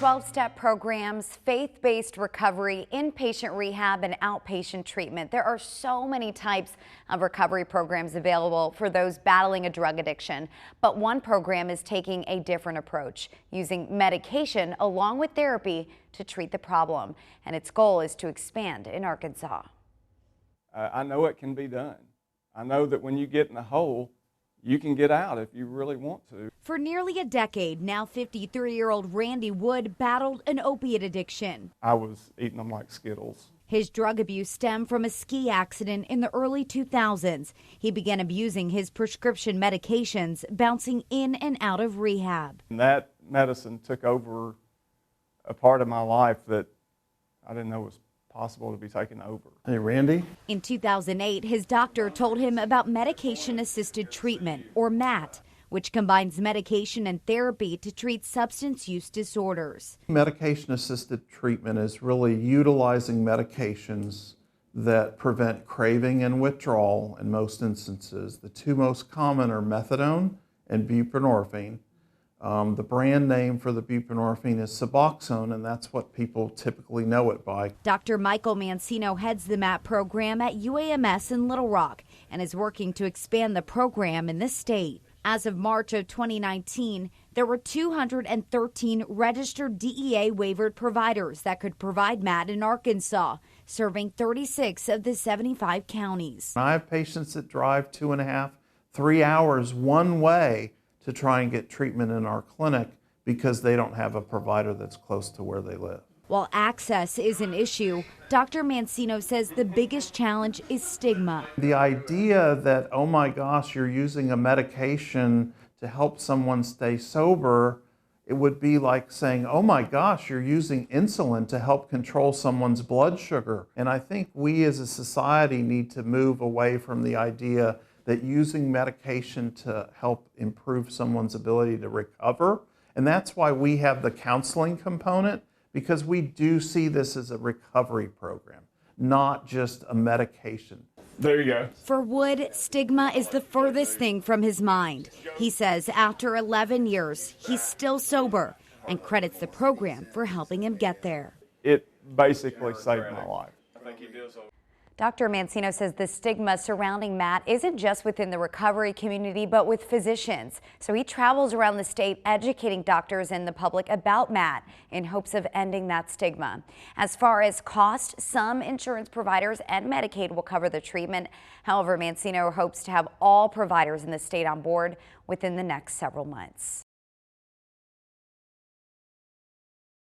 12-step programs, faith-based recovery, inpatient rehab, and outpatient treatment. There are so many types of recovery programs available for those battling a drug addiction. But one program is taking a different approach, using medication along with therapy to treat the problem. And its goal is to expand in Arkansas. I know it can be done. I know that when you get in a hole, you can get out if you really want to. For nearly a decade, now 53-year-old Randy Wood battled an opiate addiction. I was eating them like Skittles. His drug abuse stemmed from a ski accident in the early 2000s. He began abusing his prescription medications, bouncing in and out of rehab. And that medicine took over a part of my life that I didn't know was possible to be taken over. Hey, Randy. In 2008, his doctor told him about medication-assisted treatment, or MAT, which combines medication and therapy to treat substance use disorders. Medication-assisted treatment is really utilizing medications that prevent craving and withdrawal in most instances. The two most common are methadone and buprenorphine. The brand name for the buprenorphine is Suboxone, and that's what people typically know it by. Dr. Michael Mancino heads the MAT program at UAMS in Little Rock and is working to expand the program in the state. As of March of 2019, there were 213 registered DEA waivered providers that could provide MAT in Arkansas, serving 36 of the 75 counties. I have patients that drive 2.5, 3 hours one way to try and get treatment in our clinic because they don't have a provider that's close to where they live. While access is an issue, Dr. Mancino says the biggest challenge is stigma. The idea that, oh my gosh, you're using a medication to help someone stay sober, it would be like saying, oh my gosh, you're using insulin to help control someone's blood sugar. And I think we as a society need to move away from the idea that using medication to help improve someone's ability to recover. And that's why we have the counseling component, because we do see this as a recovery program, not just a medication. There you go. For Wood, stigma is the furthest thing from his mind. He says after 11 years, he's still sober and credits the program for helping him get there. It basically saved my life. Dr. Mancino says the stigma surrounding MAT isn't just within the recovery community, but with physicians. So he travels around the state educating doctors and the public about MAT in hopes of ending that stigma. As far as cost, some insurance providers and Medicaid will cover the treatment. However, Mancino hopes to have all providers in the state on board within the next several months.